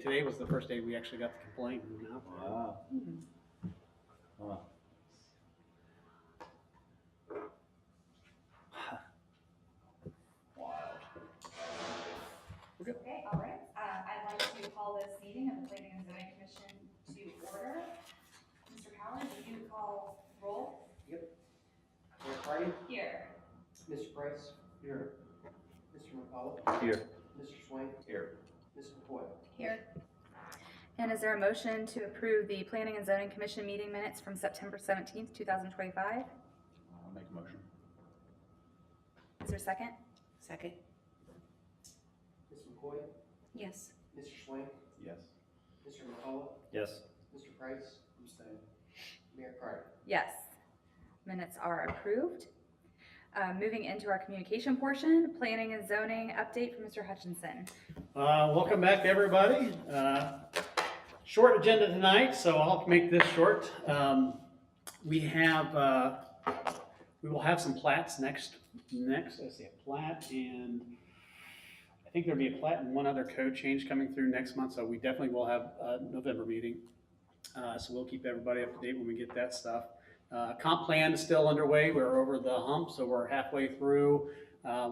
today was the first day we actually got the complaint. Wow. Wow. Okay, all right. I'd like to call this meeting of the Planning and Zoning Commission to order. Mr. Howland, would you call roll? Yep. Mayor Carty? Here. Mr. Price? Here. Mr. McCullough? Here. Mr. Swain? Here. Ms. McCoy? Here. And is there a motion to approve the Planning and Zoning Commission meeting minutes from September 17th, 2025? I'll make a motion. Is there a second? Second. Ms. McCoy? Yes. Mr. Swain? Yes. Mr. McCullough? Yes. Mr. Price? Abstain. Mayor Carty? Yes. Minutes are approved. Moving into our communication portion, Planning and Zoning update from Mr. Hutchinson. Welcome back, everybody. Short agenda tonight, so I'll make this short. We will have some plats next. I see a plat, and I think there'll be a plat and one other code change coming through next month. So we definitely will have a November meeting. So we'll keep everybody up to date when we get that stuff. Comp plan is still underway. We're over the hump, so we're halfway through.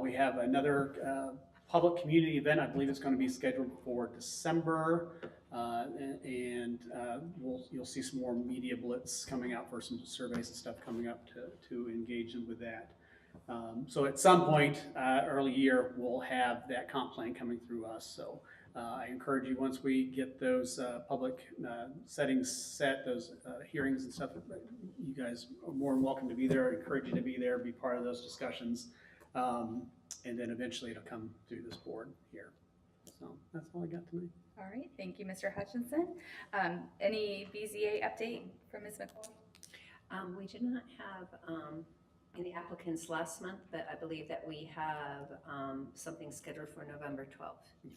We have another public community event. I believe it's going to be scheduled for December, and you'll see some more media blitz coming out for some surveys and stuff coming up to engage them with that. So at some point early year, we'll have that comp plan coming through us. So I encourage you, once we get those public settings set, those hearings and stuff, you guys are more than welcome to be there. I encourage you to be there, be part of those discussions. And then eventually it'll come through this board here. So that's all I got tonight. All right, thank you, Mr. Hutchinson. Any BZA update from Ms. McCoy? We did not have any applicants last month, but I believe that we have something scheduled for November 12th.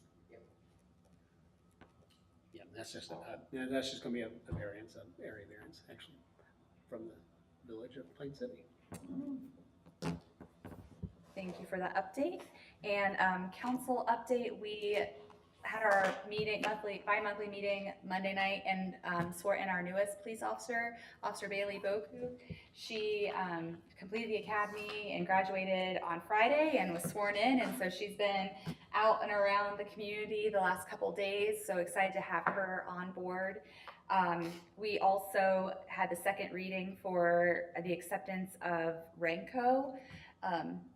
Yeah, that's just going to be a variance, an area variance, actually, from the village of Plain City. Thank you for that update. And council update, we had our meeting, bi-monthly meeting Monday night, and swore in our newest police officer, Officer Bailey Boku. She completed the academy and graduated on Friday and was sworn in, and so she's been out and around the community the last couple days, so excited to have her on board. We also had the second reading for the acceptance of Renco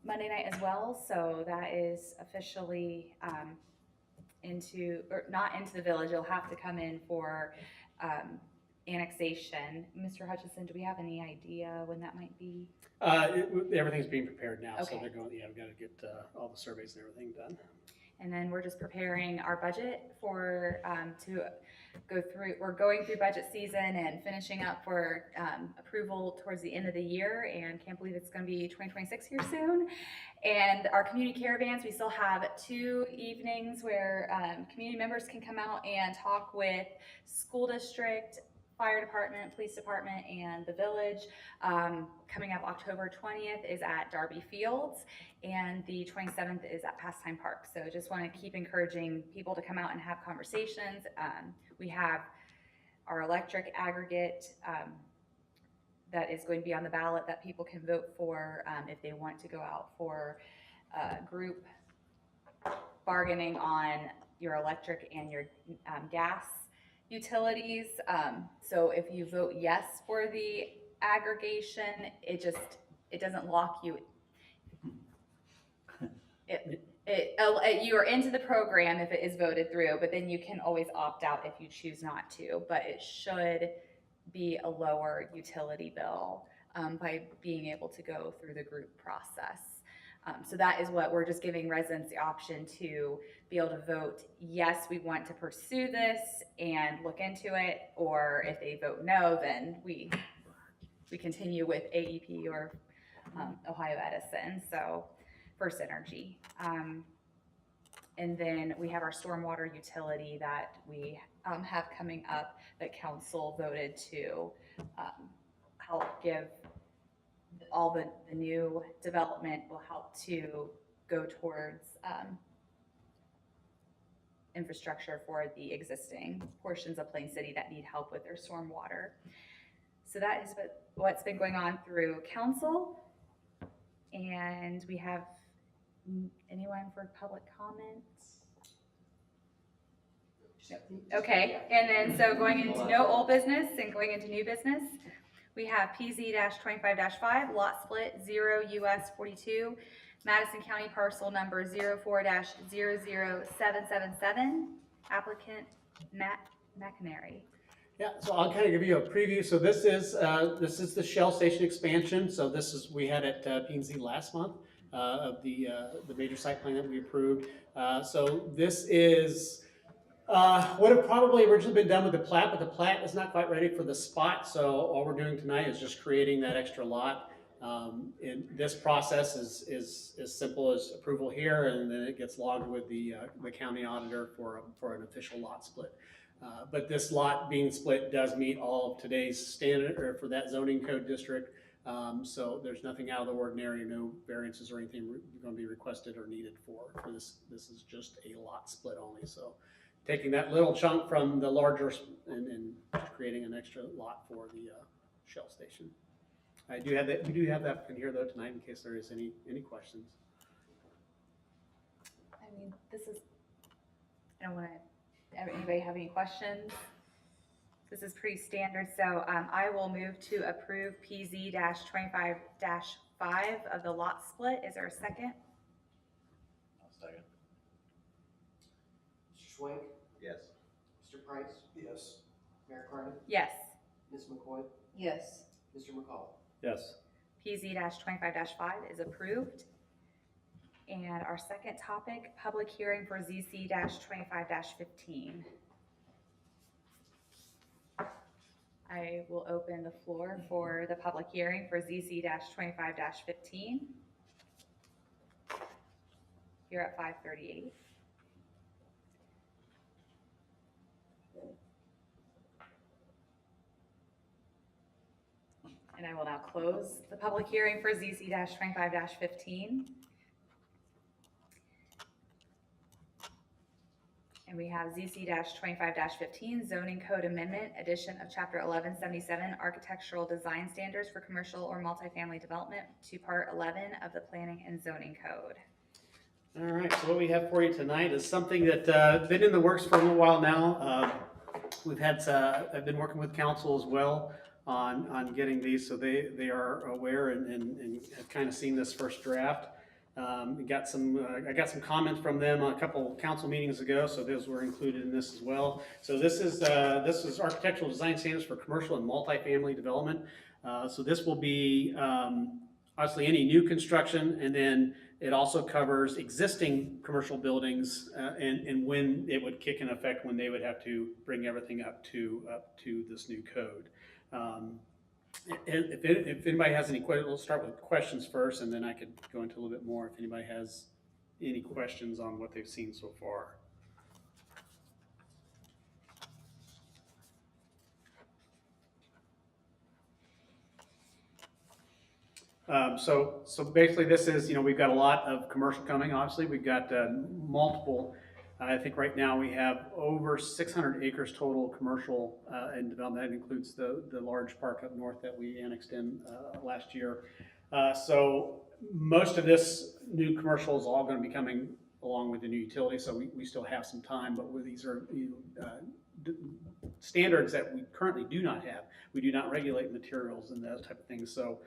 Monday night as well, so that is officially not into the village. You'll have to come in for annexation. Mr. Hutchinson, do we have any idea when that might be? Everything's being prepared now, so Okay. they're going. Yeah, we've got to get all the surveys and everything done. And then we're just preparing our budget for to go through. We're going through budget season and finishing up for approval towards the end of the year, and can't believe it's going to be 2026 here soon. And our community caravans, we still have 2 evenings where community members can come out and talk with school district, fire department, police department, and the village. Coming up October 20th is at Darby Fields, and the 27th is at Pastime Park. So just want to keep encouraging people to come out and have conversations. We have our electric aggregate that is going to be on the ballot that people can vote for if they want to go out for group bargaining on your electric and your gas utilities. So if you vote yes for the aggregation, it doesn't lock you. You are into the program if it is voted through, but then you can always opt out if you choose not to. But it should be a lower utility bill by being able to go through the group process. So that is what we're just giving residents the option to be able to vote, yes, we want to pursue this and look into it, or if they vote no, then we continue with AEP or Ohio Edison, so First Energy. And then we have our stormwater utility that we have coming up that council voted to help give all the new development will help to go towards infrastructure for the existing portions of Plain City that need help with their stormwater. So that is what's been going on through council. And we have anyone for public comments? Okay, and then so going into no old business and going into new business, we have PZ-25-5, lot split 0 US 42, Madison County parcel number 04-00777, applicant Matt McInerney. Yeah, so I'll kind of give you a preview. So this is the Shell Station expansion. So this is, we had at P&Z last month of the major site plan that we approved. So this is would have probably originally been done with the plat, but the plat is not quite ready for the spot. So all we're doing tonight is just creating that extra lot. And this process is as simple as approval here, and then it gets logged with the county auditor for an official lot split. But this lot being split does meet all of today's standard or for that zoning code district. So there's nothing out of the ordinary, no variances or anything going to be requested or needed for this. This is just a lot split only. So taking that little chunk from the larger and just creating an extra lot for the Shell Station. I do have that. We do have that in here though tonight in case there is any questions. I mean, this is, I don't want to, anybody have any questions? This is pretty standard, so I will move to approve PZ-25-5 of the lot split. Is there a second? I'll second. Mr. Schwank? Yes. Mr. Price? Yes. Mayor Carter? Yes. Ms. McCoy? Yes. Mr. McCullough? Yes. PZ-25-5 is approved. And our second topic, public hearing for ZC-25-15. I will open the floor for the public hearing for ZC-25-15 here at 5:38. And I will now close the public hearing for ZC-25-15. And we have ZC-25-15 zoning code amendment, addition of chapter 1177 architectural design standards for commercial or multifamily development to part 11 of the planning and zoning code. All right, so what we have for you tonight is something that been in the works for a little while now. We've had, I've been working with council as well on getting these, so they are aware and have kind of seen this first draft. I got some comments from them on a couple council meetings ago, so those were included in this as well. So this is architectural design standards for commercial and multifamily development. So this will be obviously any new construction, and then it also covers existing commercial buildings and when it would kick in effect, when they would have to bring everything up to this new code. If anybody has any questions, we'll start with questions first, and then I could go into a little bit more if anybody has any questions on what they've seen so far. So basically this is, we've got a lot of commercial coming, obviously. We've got multiple, I think right now we have over 600 acres total commercial in development. That includes the large park up north that we annexed in last year. So most of this new commercial is all going to be coming along with the new utility, so we still have some time, but these are standards that we currently do not have. We do not regulate materials and those type of things. So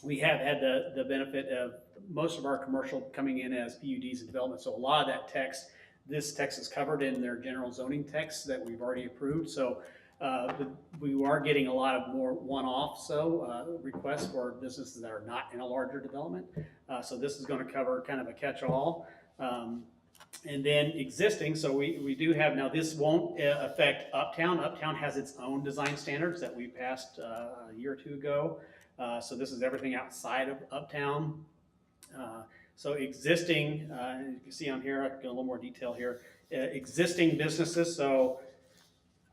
we have had the benefit of most of our commercial coming in as PUDs and development. So a lot of that text, this text is covered in their general zoning text that we've already approved. So we are getting a lot of more one-off requests for businesses that are not in a larger development. So this is going to cover kind of a catch-all. And then existing, so we do have, now this won't affect Uptown. Uptown has its own design standards that we passed a year or two ago. So this is everything outside of Uptown. So existing, you can see on here, I can get a little more detail here. Existing businesses, so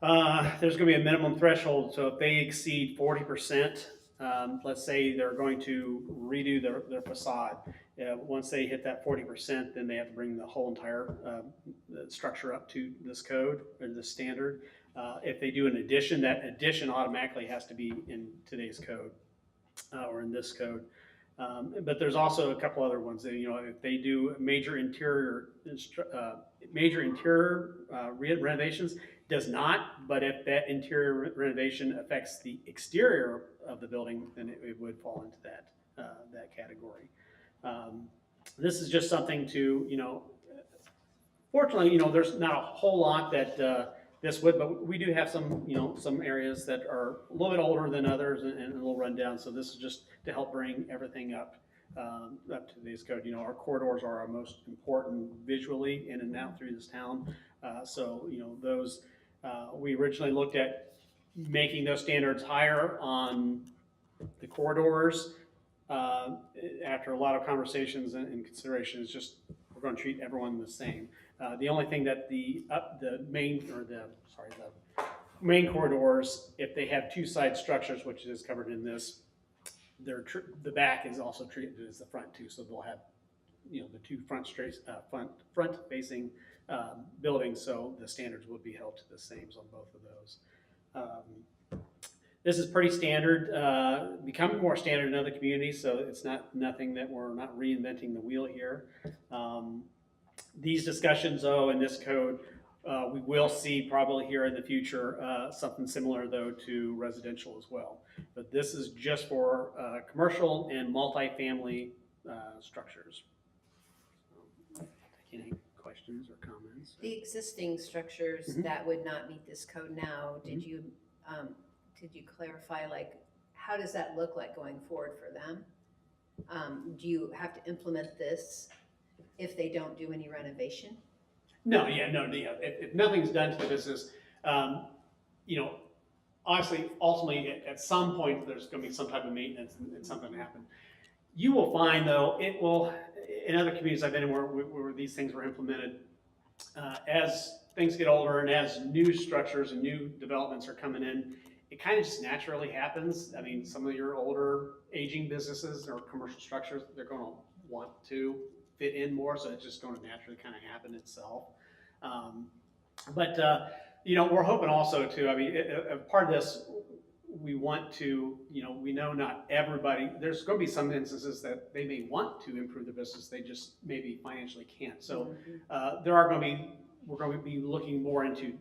there's going to be a minimum threshold. So if they exceed 40%, let's say they're going to redo their facade, Once they hit that 40%, then they have to bring the whole entire the structure up to this code or this standard. If they do an addition, that addition automatically has to be in today's code or in this code. But there's also a couple other ones that, if they do major interior renovations, does not, but if that interior renovation affects the exterior of the building, then it would fall into that category. This is just something to, fortunately, there's not a whole lot that this would, but we do have some, some areas that are a little bit older than others and a little run down. So this is just to help bring everything up to today's code. Our corridors are our most important visually in and out through this town. So, those, we originally looked at making those standards higher on the corridors. After a lot of conversations and considerations, just we're going to treat everyone the same. The only thing that the main corridors, if they have two side structures, which is covered in this, the back is also treated as the front too. So they'll have, the two front facing buildings. So the standards will be held to the same on both of those. This is pretty standard, becoming more standard in other communities, so it's nothing that we're not reinventing the wheel here. These discussions, though, in this code, we will see probably here in the future something similar, though, to residential as well. But this is just for commercial and multifamily structures. Any questions or comments? The existing structures that would not meet this code now, did you clarify, like, how does that look like going forward for them? Do you have to implement this if they don't do any renovation? No. If nothing's done to the business, obviously, ultimately, at some point, there's going to be some type of maintenance and something happen. You will find, though, it will, in other communities I've been in where these things were implemented, as things get older and as new structures and new developments are coming in, it kind of just naturally happens. I mean, some of your older aging businesses or commercial structures, they're going to want to fit in more, so it's just going to naturally kind of happen itself. But we're hoping also to, I mean, a part of this, we want to, we know not everybody, there's going to be some instances that they may want to improve their business, they just maybe financially can't. So we're going to be looking more into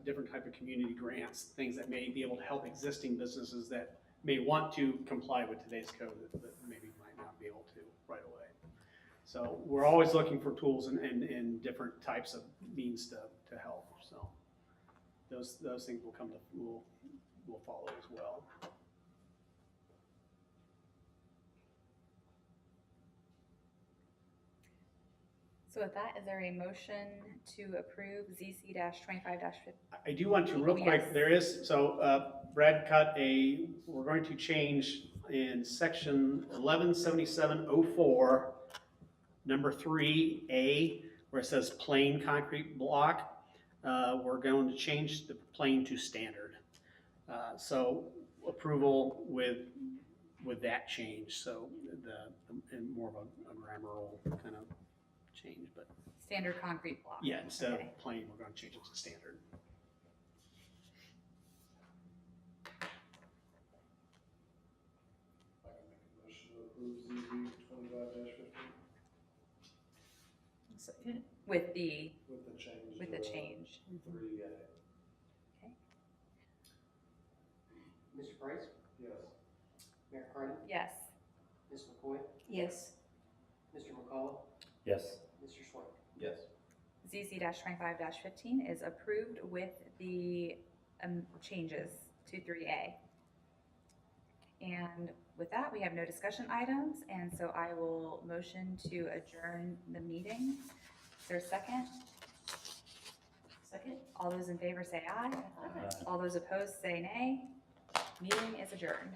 different type of community grants, things that may be able to help existing businesses that may want to comply with today's code that maybe might not be able to right away. So we're always looking for tools and different types of means to help. So those things will follow as well. So with that, is there a motion to approve ZC-25-50? I do want to real quick, Yes. there is, Brad we're going to change in section 117704, number 3A, where it says plain concrete block. We're going to change the plain to standard. So approval with that change. So and more of a grammaral kind of change, but Standard concrete block. yeah, instead Okay. of plain, we're going to change it to standard. I can make a motion to approve ZB 25-15 Second. With the with the change. 3A. Mr. Price? Yes. Mayor Carden? Yes. Ms. McCoy? Yes. Mr. McCullough? Yes. Mr. Schwank? Yes. ZC-25-15 is approved with the changes to 3A. And with that, we have no discussion items, and so I will motion to adjourn the meeting. Is there a second? Second. All those in favor say aye. Aye. All those opposed say nay. Meeting is adjourned.